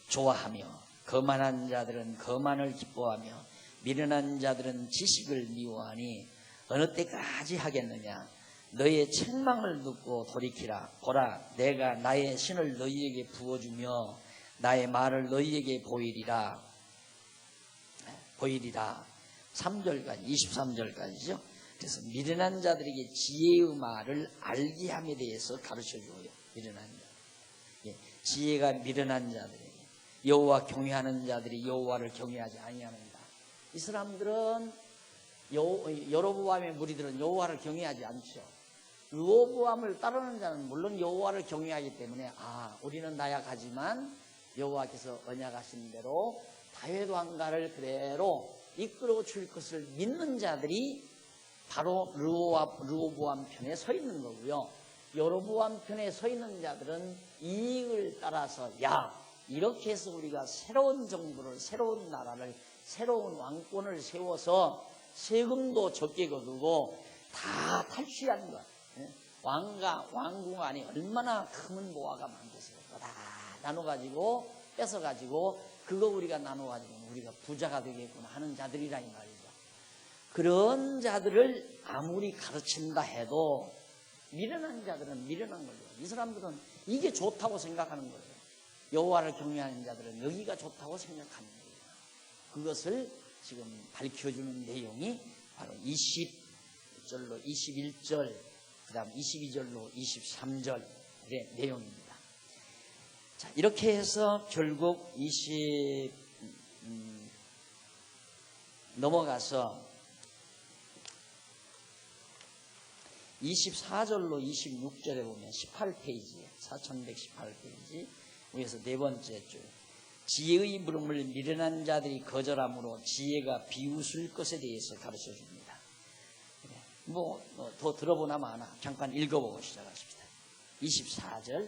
좋아하며 거만한 자들은 거만을 기뻐하며 미련한 자들은 지식을 미워하니 어느 때까지 하겠느냐. 너희의 책망을 듣고 돌이키라. 보라, 내가 나의 신을 너희에게 부어주며 나의 말을 너희에게 보이리라. 3절까지 23절까지죠. 그래서 미련한 자들에게 지혜의 말을 알게 함에 대해서 가르쳐줘요. 미련한 자, 지혜가 미련한 자들에게, 여호와 경외하는 자들이 여호와를 경외하지 아니하는가. 이 사람들은 여로보암의 무리들은 여호와를 경외하지 않죠. 르호보암을 따르는 자는 물론 여호와를 경외하기 때문에, 우리는 나약하지만 여호와께서 언약하신 대로 다윗 왕가를 그대로 이끌어 줄 것을 믿는 자들이 바로 르호보암 편에 서 있는 거고요. 여로보암 편에 서 있는 자들은 이익을 따라서, 이렇게 해서 우리가 새로운 정부를, 새로운 나라를, 새로운 왕권을 세워서 세금도 적게 거두고 다 탈취한 것. 왕궁 안에 얼마나 큰 모아가 많겠어요. 다 나눠가지고, 뺏어가지고, 그거 우리가 나눠가지고 우리가 부자가 되겠구나 하는 자들이라 이 말이죠. 그런 자들을 아무리 가르친다 해도 미련한 자들은 미련한 거예요. 이 사람들은 이게 좋다고 생각하는 거예요. 여호와를 경외하는 자들은 여기가 좋다고 생각하는 거예요. 그것을 지금 밝혀주는 내용이 바로 20절로 21절, 그 다음 22절로 23절의 내용입니다. 자, 이렇게 해서 결국 넘어가서 24절로 26절에 보면 18페이지에 4118페이지 위에서 네 번째 줄, 지혜의 물음을 미련한 자들이 거절함으로 지혜가 비웃을 것에 대해서 가르쳐 줍니다. 더 들어보나 마나 잠깐 읽어보고 시작하십시다. 24절,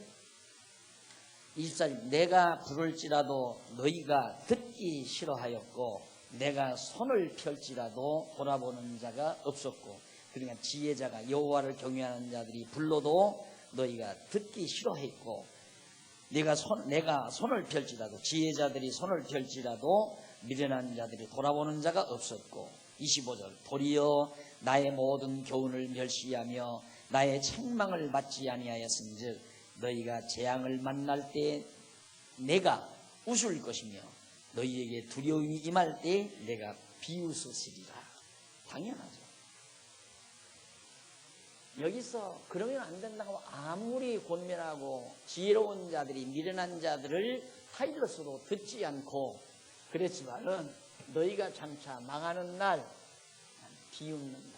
24절, 내가 부를지라도 너희가 듣기 싫어하였고 내가 손을 펼지라도 돌아보는 자가 없었고, 그러니까 지혜자가 여호와를 경외하는 자들이 불러도 너희가 듣기 싫어했고, 내가 손을 펼지라도, 지혜자들이 손을 펼지라도 미련한 자들이 돌아보는 자가 없었고, 25절, 도리어 나의 모든 교훈을 멸시하며 나의 책망을 받지 아니하였은즉 너희가 재앙을 만날 때 내가 웃을 것이며 너희에게 두려움이 임할 때 내가 비웃으시리라. 당연하죠. 여기서 그러면 안 된다고 아무리 권면하고 지혜로운 자들이 미련한 자들을 타이러스로 듣지 않고 그랬지만은 너희가 장차 망하는 날 비웃는다.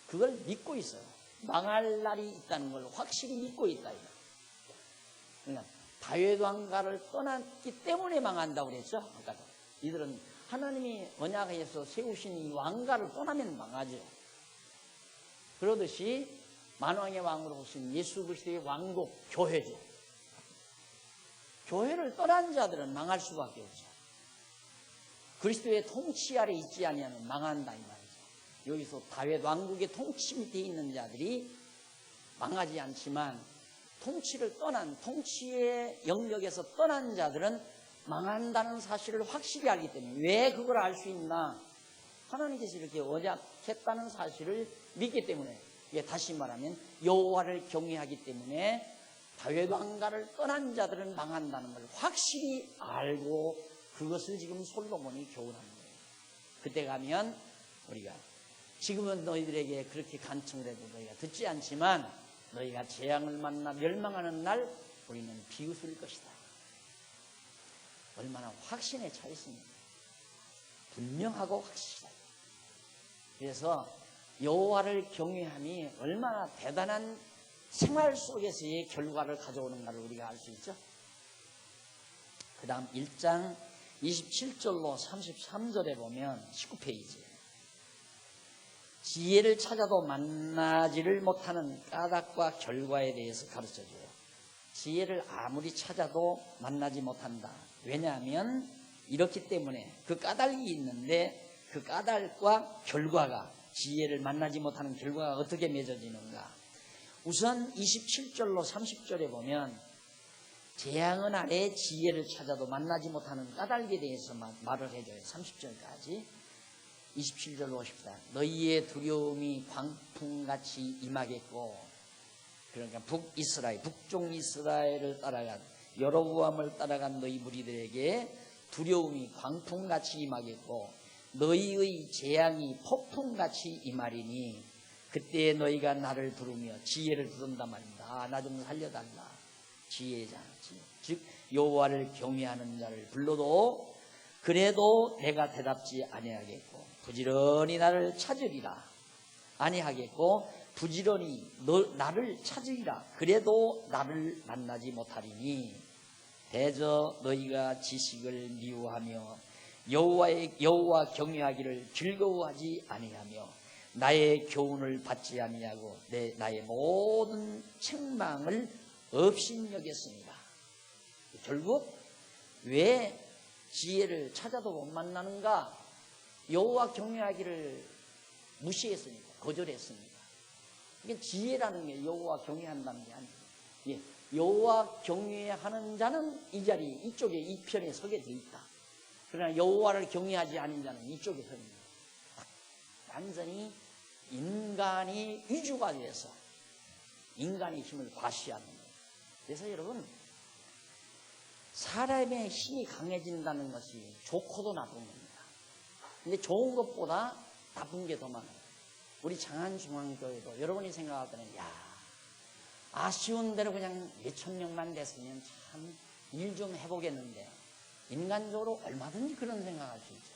그걸 믿고 있어요. 망할 날이 있다는 걸 확실히 믿고 있다. 그러니까 다윗 왕가를 떠났기 때문에 망한다고 그랬죠. 아까도. 이들은 하나님이 언약에서 세우신 이 왕가를 떠나면 망하죠. 그러듯이 만왕의 왕으로 오신 예수 그리스도의 왕국 교회죠. 교회를 떠난 자들은 망할 수밖에 없죠. 그리스도의 통치 아래 있지 아니하면 망한다 이 말이죠. 여기서 다윗 왕국의 통치 밑에 있는 자들이 망하지 않지만 통치를 떠난, 통치의 영역에서 떠난 자들은 망한다는 사실을 확실히 알기 때문에. 왜 그걸 알 수 있나? 하나님께서 이렇게 언약했다는 사실을 믿기 때문에. 다시 말하면 여호와를 경외하기 때문에 다윗왕가를 떠난 자들은 망한다는 걸 확실히 알고 그것을 지금 솔로몬이 교훈하는 거예요. 그때 가면 우리가 지금은 너희들에게 그렇게 간청을 해도 너희가 듣지 않지만 너희가 재앙을 만나 멸망하는 날 우리는 비웃을 것이다. 얼마나 확신에 차 있습니까? 분명하고 확실하다. 그래서 여호와를 경외함이 얼마나 대단한 생활 속에서의 결과를 가져오는가를 우리가 알 수 있죠. 그 다음 1장 27절로 33절에 보면 19페이지 지혜를 찾아도 만나지를 못하는 까닭과 결과에 대해서 가르쳐줘요. 지혜를 아무리 찾아도 만나지 못한다. 왜냐하면 이렇기 때문에 그 까닭이 있는데 그 까닭과 결과가 지혜를 만나지 못하는 결과가 어떻게 맺어지는가. 우선 27절로 30절에 보면 재앙은 아래 지혜를 찾아도 만나지 못하는 까닭에 대해서 말을 해줘요. 30절까지 27절로 보십시다. 너희의 두려움이 광풍같이 임하겠고, 그러니까 북종 이스라엘을 따라간 여로보암을 따라간 너희 무리들에게 두려움이 광풍같이 임하겠고 너희의 재앙이 폭풍같이 임하리니 그때 너희가 나를 부르며 지혜를 부른단 말입니다. 아, 나 좀 살려달라. 지혜잖아. 즉 여호와를 경외하는 자를 불러도 그래도 내가 대답지 아니하겠고 부지런히 나를 찾으리라. 아니하겠고 부지런히 나를 찾으리라. 그래도 나를 만나지 못하리니 대저 너희가 지식을 미워하며 여호와 경외하기를 즐거워하지 아니하며 나의 교훈을 받지 아니하고 나의 모든 책망을 업신여겼습니다. 결국 왜 지혜를 찾아도 못 만나는가? 여호와 경외하기를 무시했으니까, 거절했으니까. 이게 지혜라는 게 여호와 경외한다는 게 아니에요. 예, 여호와 경외하는 자는 이 자리 이쪽에 이 편에 서게 돼 있다. 그러나 여호와를 경외하지 않은 자는 이쪽에 서 있는 완전히 인간이 위주가 돼서 인간의 힘을 과시하는 거예요. 그래서 여러분 사람의 힘이 강해진다는 것이 좋고도 나쁜 겁니다. 근데 좋은 것보다 나쁜 게 더 많아요. 우리 장안중앙교회도 여러분이 생각할 때는 야 아쉬운 대로 그냥 몇천 명만 됐으면 참 일 좀 해보겠는데 인간적으로 얼마든지 그런 생각할 수 있죠.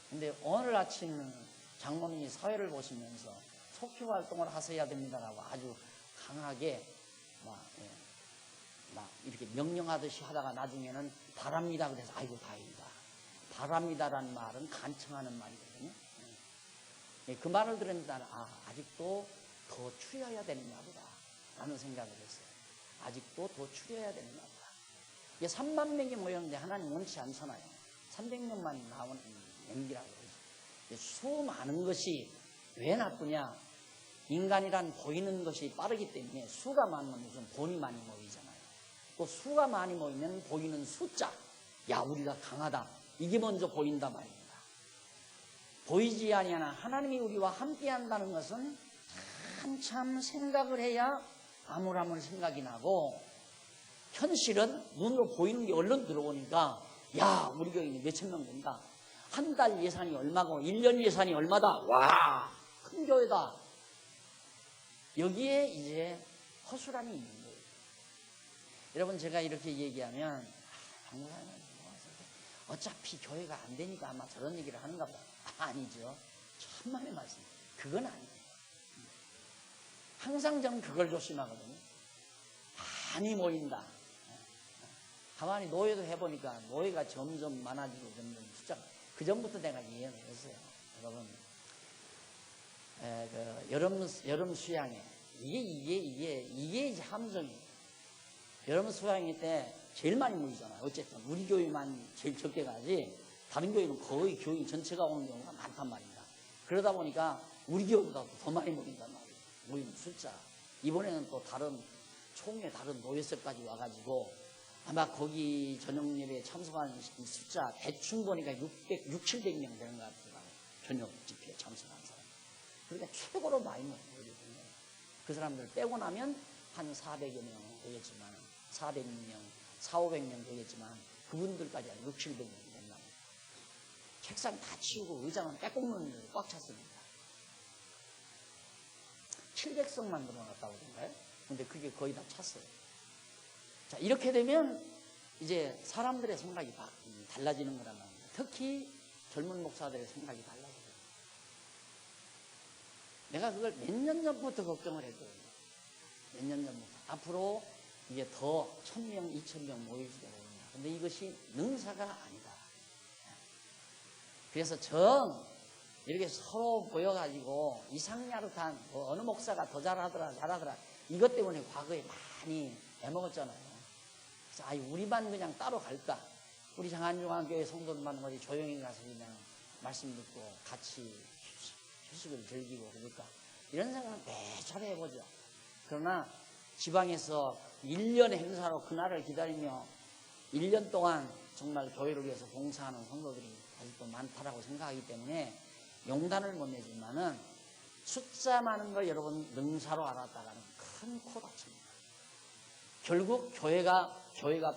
근데 오늘 아침 장모님이 사회를 보시면서 속효 활동을 하셔야 됩니다라고 아주 강하게 막 이렇게 명령하듯이 하다가 나중에는 바랍니다. 그래서 아이고 다행이다. 바랍니다라는 말은 간청하는 말이거든요. 그 말을 들으면서 나는 아직도 더 추려야 되는가 보다 라는 생각을 했어요. 아직도 더 추려야 되는가 보다. 이게 3만 명이 모였는데 하나님 원치 않잖아요. 300명만 나오는 연기라고 그러죠. 수많은 것이 왜 나쁘냐? 인간이란 보이는 것이 빠르기 때문에 수가 많으면 무슨 돈이 많이 모이잖아요. 또 수가 많이 모이면 보이는 숫자, 야 우리가 강하다, 이게 먼저 보인단 말입니다. 보이지 아니하나 하나님이 우리와 함께 한다는 것은 한참 생각을 해야 아물아물 생각이 나고, 현실은 눈으로 보이는 게 얼른 들어오니까 야 우리 교회는 몇천 명 된다, 한 달 예산이 얼마고 1년 예산이 얼마다, 와 큰 교회다. 여기에 이제 허술함이 있는 거예요. 여러분 제가 이렇게 얘기하면 어차피 교회가 안 되니까 아마 저런 얘기를 하는가 보다. 아니죠. 천만의 말씀. 그건 아니에요. 항상 저는 그걸 조심하거든요. 많이 모인다. 가만히 노예도 해보니까 노예가 점점 많아지고 점점 숫자가, 그 전부터 내가 이해를 했어요. 여러분 여름 수양회 이게 이제 함정이에요. 여러분 수양회 때 제일 많이 모이잖아요. 어쨌든 우리 교회만 제일 적게 가지 다른 교회는 거의 교회 전체가 오는 경우가 많단 말입니다. 그러다 보니까 우리 교회보다 더 많이 모인단 말이에요. 모이는 숫자. 이번에는 또 다른 총회 다른 노예석까지 와가지고 아마 거기 저녁 예배에 참석한 숫자 대충 보니까 700명 되는 것 같아요. 저녁 집회에 참석한 사람. 그러니까 최고로 많이 모이거든요. 그 사람들 빼고 나면 한 400여 명 되겠지만 400명, 400~500명 되겠지만 그분들까지 한 600~700명 된다. 책상 다 치우고 의자는 빼곡는 데꽉 찼습니다. 700석만 늘어났다고 그런가요? 근데 그게 거의 다 찼어요. 자, 이렇게 되면 이제 사람들의 생각이 달라지는 거란 말입니다. 특히 젊은 목사들의 생각이 달라져요. 내가 그걸 몇 년 전부터 걱정을 했거든요. 몇 년 전부터. 앞으로 이게 더 1000명, 2000명 모일지도 모른다. 근데 이것이 능사가 아니다. 그래서 이렇게 서로 모여가지고 이상야릇한 어느 목사가 더 잘하더라 이것 때문에 과거에 많이 애먹었잖아요. 그래서 우리만 그냥 따로 갈까? 우리 장안중앙교회 성도들만 어디 조용히 가서 그냥 말씀 듣고 같이 휴식을 즐기고 그럴까? 이런 생각은 매철 해보죠. 그러나 지방에서 1년의 행사로 그날을 기다리며 1년 동안 정말 교회를 위해서 봉사하는 성도들이 아직도 많다라고 생각하기 때문에 용단을 못 내지만은 숫자 많은 걸 여러분 능사로 알았다가는 큰 코 다칩니다. 결국 교회가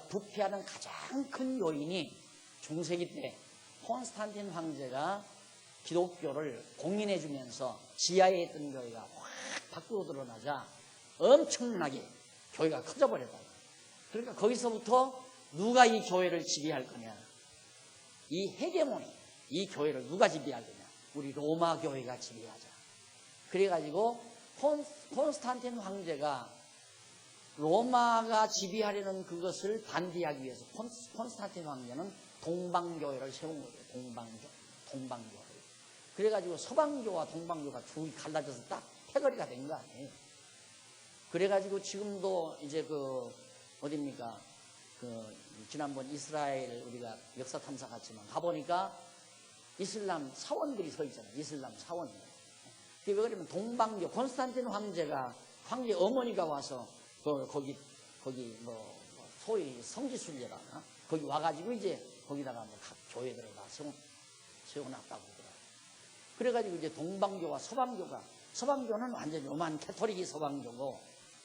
부패하는 가장 큰 요인이 중세기 때 콘스탄틴 황제가 기독교를 공인해 주면서 지하에 있던 교회가 확 밖으로 드러나자 엄청나게 교회가 커져버렸다. 그러니까 거기서부터 누가 이 교회를 지배할 거냐, 이 헤게모니, 이 교회를 누가 지배할 거냐, 우리 로마 교회가 지배하자. 그래가지고 콘스탄틴 황제가 로마가 지배하려는 그것을 반대하기 위해서 콘스탄틴 황제는 동방교회를 세운 거예요. 동방교회. 그래가지고 서방교와 동방교가 둘이 갈라져서 딱 패거리가 된 거 아니에요. 그래가지고 지금도 이제 어딥니까? 지난번 이스라엘 우리가 역사 탐사 갔지만 가보니까 이슬람 사원들이 서 있잖아요. 이슬람 사원들. 그게 왜 그러면 동방교, 콘스탄틴 황제 어머니가 와서 거기 소위 성지순례라나 거기 와가지고 이제 거기다가 각 교회들을 다 세워놨다고 그러더라고요. 그래가지고 이제 동방교와 서방교는 완전히 로만 캐토릭이 서방교고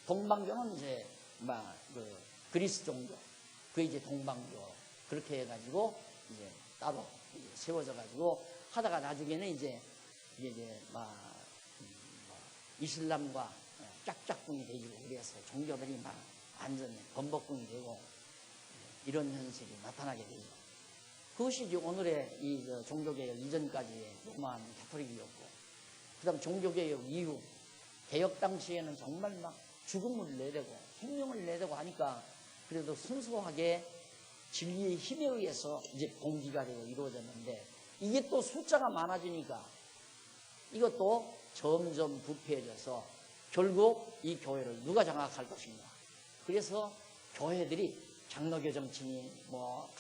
동방교는 이제 그리스 종교, 그게 이제 동방교. 그렇게 해가지고 이제 따로 세워져가지고 하다가 나중에는 이제 이슬람과 짝짝꿍이 되고 그래서 종교들이 완전히 범벅궁이 되고 이런 현실이 나타나게 되죠. 그것이 이제 오늘의 이 종교개혁 이전까지의 로마 캐토릭이었고, 그 다음 종교개혁 이후, 개혁 당시에는 정말 죽음을 내대고 생명을 내대고 하니까 그래도 순수하게 진리의 힘에 의해서 이제 공기가 되고 이루어졌는데, 이게 또 숫자가 많아지니까 이것도 점점 부패해져서 결국 이 교회를 누가 장악할 것인가. 그래서 교회들이 장로교 정치니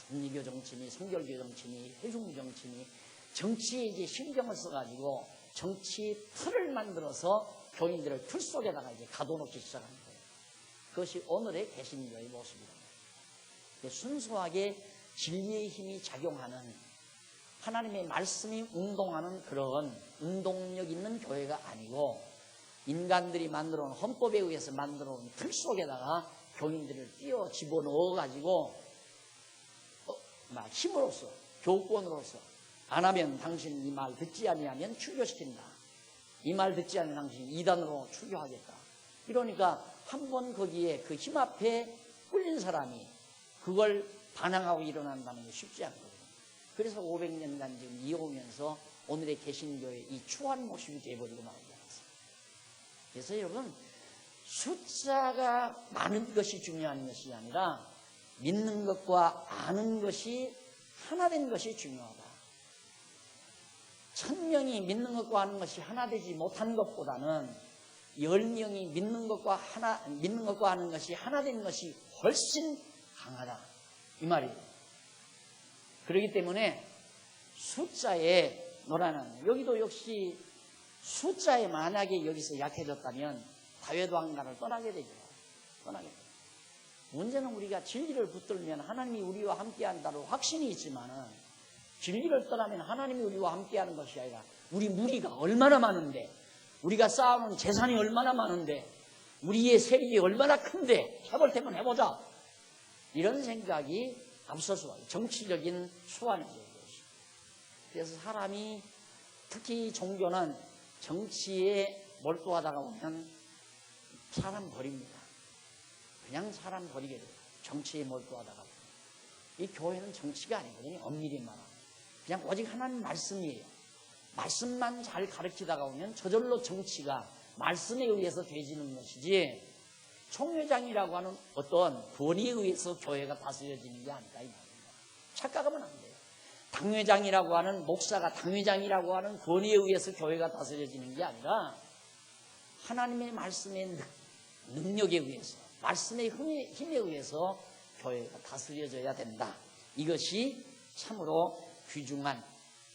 감리교 정치니 성결교 정치니 회중교 정치니 정치에 이제 신경을 써가지고 정치 틀을 만들어서 교인들을 틀 속에다가 이제 가둬놓기 시작한 거예요. 그것이 오늘의 개신교의 모습입니다. 순수하게 진리의 힘이 작용하는, 하나님의 말씀이 운동하는 그런 운동력 있는 교회가 아니고 인간들이 만들어놓은, 헌법에 의해서 만들어놓은 틀 속에다가 교인들을 끼워 집어넣어가지고 힘으로써, 교권으로서 안 하면 당신 이 말 듣지 아니하면 출교시킨다. 이 말 듣지 않으면 당신 이단으로 출교하겠다. 이러니까 한번 거기에 그 힘 앞에 꿀린 사람이 그걸 반항하고 일어난다는 게 쉽지 않거든요. 그래서 500년간 지금 이어오면서 오늘의 개신교의 이 추한 모습이 되어버리고 말이지 않습니까? 그래서 여러분, 숫자가 많은 것이 중요한 것이 아니라 믿는 것과 아는 것이 하나 된 것이 중요하다. 1000명이 믿는 것과 아는 것이 하나 되지 못한 것보다는 10명이 믿는 것과 아는 것이 하나 된 것이 훨씬 강하다. 이 말이에요. 그렇기 때문에 숫자에 노라는, 여기도 역시 숫자에 만약에 여기서 약해졌다면 다윗 왕가를 떠나게 되죠. 문제는 우리가 진리를 붙들면 하나님이 우리와 함께한다는 확신이 있지만은, 진리를 떠나면 하나님이 우리와 함께하는 것이 아니라 우리 무리가 얼마나 많은데, 우리가 쌓아놓은 재산이 얼마나 많은데, 우리의 세력이 얼마나 큰데 해볼 테면 해보자. 이런 생각이 앞서서 정치적인 수완이죠. 그래서 사람이 특히 종교는 정치에 몰두하다가 보면 사람 버립니다. 그냥 사람 버리게 돼요. 정치에 몰두하다가. 이 교회는 정치가 아니거든요. 엄밀히 말하면. 그냥 오직 하나님 말씀이에요. 말씀만 잘 가르치다가 오면 저절로 정치가 말씀에 의해서 되지는 것이지 총회장이라고 하는 어떤 권위에 의해서 교회가 다스려지는 게 아니다. 이 말입니다. 착각하면 안 돼요. 당회장이라고 하는 목사가 당회장이라고 하는 권위에 의해서 교회가 다스려지는 게 아니라 하나님의 말씀의 능력에 의해서 말씀의 힘에 의해서 교회가 다스려져야 된다. 이것이 참으로 귀중한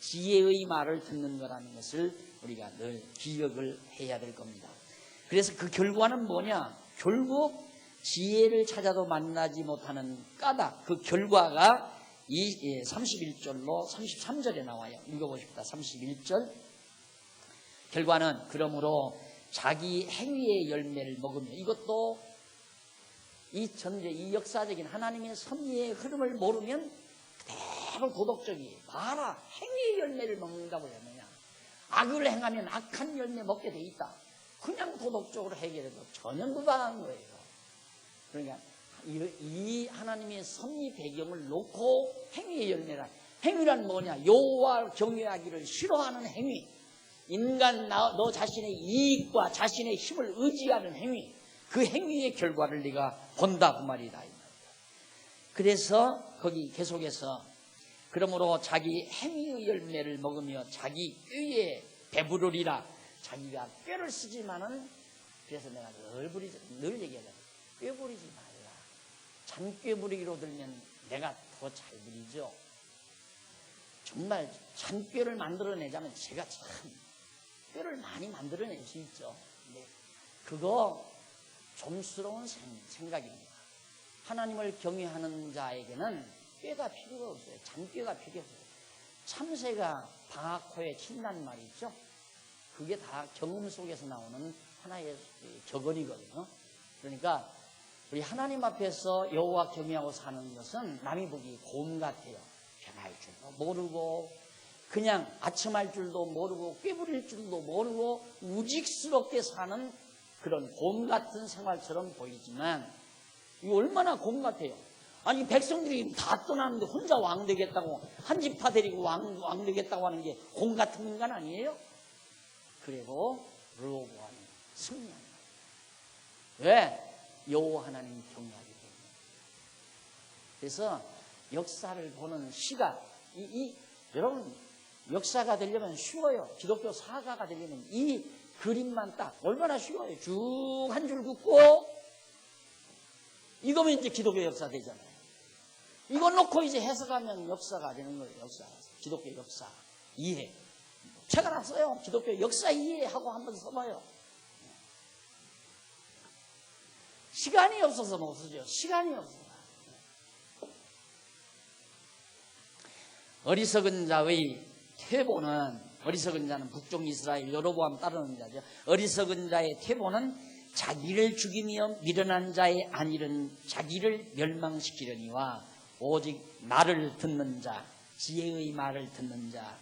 지혜의 말을 듣는 거라는 것을 우리가 늘 기억을 해야 될 겁니다. 그래서 그 결과는 뭐냐? 결국 지혜를 찾아도 만나지 못하는 까닭, 그 결과가 이 31절로 33절에 나와요. 읽어보십시다. 31절. 결과는 그러므로 자기 행위의 열매를 먹으며, 이것도 이 전제, 이 역사적인 하나님의 섭리의 흐름을 모르면 그대로 도덕적이에요. 봐라, 행위의 열매를 먹는다고 했느냐. 악을 행하면 악한 열매 먹게 돼 있다. 그냥 도덕적으로 해결해도 전혀 무방한 거예요. 그러니까 이 하나님의 섭리 배경을 놓고 행위의 열매란, 행위란 뭐냐? 여호와 경외하기를 싫어하는 행위, 인간 너 자신의 이익과 자신의 힘을 의지하는 행위, 그 행위의 결과를 네가 본다 그 말이다. 그래서 거기 계속해서 그러므로 자기 행위의 열매를 먹으며 자기 꾀에 배부르리라. 자기가 꾀를 쓰지만은, 그래서 내가 늘 얘기하잖아. 꾀 부리지 말라. 잔꾀 부리기로 들면 내가 더 잘 부리죠. 정말 잔꾀를 만들어내자면 제가 참 꾀를 많이 만들어낼 수 있죠. 근데 그거 좀스러운 생각입니다. 하나님을 경외하는 자에게는 꾀가 필요가 없어요. 잔꾀가 필요 없어요. 참새가 방학호에 친다는 말이 있죠. 그게 다 경험 속에서 나오는 하나의 격언이거든요. 그러니까 우리 하나님 앞에서 여호와 경외하고 사는 것은 남이 보기 곰 같아요. 변할 줄도 모르고 그냥 아첨할 줄도 모르고 꾀부릴 줄도 모르고 우직스럽게 사는 그런 곰 같은 생활처럼 보이지만 이거 얼마나 곰 같아요. 아니 백성들이 다 떠나는데 혼자 왕 되겠다고, 한 집 다 데리고 왕 되겠다고 하는 게 곰 같은 인간 아니에요? 그리고 로보암이 승리한다. 왜? 여호와 하나님 경외하기 때문에. 그래서 역사를 보는 시각, 여러분 역사가 되려면 쉬워요. 기독교 사가가 되려면 이 그림만 딱 얼마나 쉬워요. 쭉 한 줄 긋고 이거면 이제 기독교 역사 되잖아요. 이거 놓고 이제 해석하면 역사가 되는 거예요. 역사, 기독교 역사 이해. 책을 안 써요. 기독교 역사 이해하고 한번 써봐요. 시간이 없어서 못 쓰죠. 시간이 없어서. 어리석은 자의 퇴보는, 어리석은 자는 북쪽 이스라엘 여로보암 따르는 자죠. 어리석은 자의 퇴보는 자기를 죽이며 미련한 자의 안일은 자기를 멸망시키려니와 오직 말을 듣는 자, 지혜의 말을 듣는 자,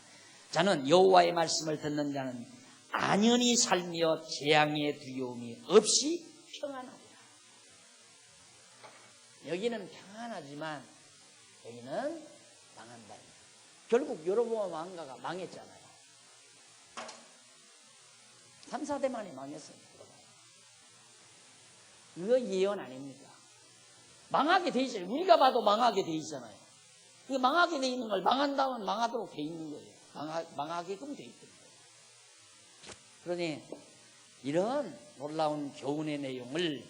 자는 여호와의 말씀을 듣는 자는 안연히 살며 재앙의 두려움이 없이 평안하리라. 여기는 평안하지만 여기는 망한다. 결국 여로보암 왕가가 망했잖아요. 3, 4대 만에 망했어요. 이거 예언 아닙니까? 망하게 돼 있어요. 우리가 봐도 망하게 돼 있잖아요. 이거 망하게 돼 있는 걸 망한다면 망하도록 돼 있는 거예요. 망하게끔 돼 있거든요. 그러니 이런 놀라운 교훈의 내용을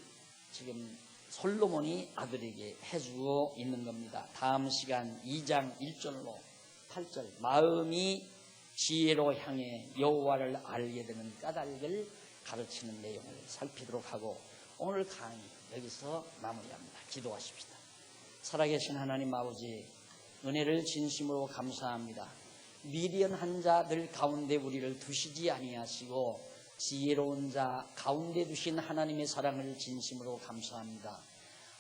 지금 솔로몬이 아들에게 해주고 있는 겁니다. 다음 시간 2장 1절로 8절, 마음이 지혜로 향해 여호와를 알게 되는 까닭을 가르치는 내용을 살피도록 하고, 오늘 강의 여기서 마무리합니다. 기도하십시다. 살아계신 하나님 아버지, 은혜를 진심으로 감사합니다. 미련한 자들 가운데 우리를 두시지 아니하시고 지혜로운 자 가운데 두신 하나님의 사랑을 진심으로 감사합니다.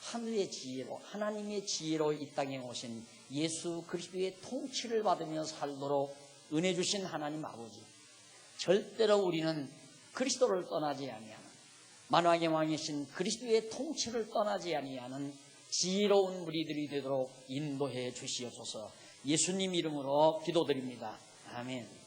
하늘의 지혜로, 하나님의 지혜로 이 땅에 오신 예수 그리스도의 통치를 받으며 살도록 은혜 주신 하나님 아버지, 절대로 우리는 그리스도를 떠나지 아니하는, 만왕의 왕이신 그리스도의 통치를 떠나지 아니하는 지혜로운 무리들이 되도록 인도해 주시옵소서. 예수님 이름으로 기도드립니다. 아멘.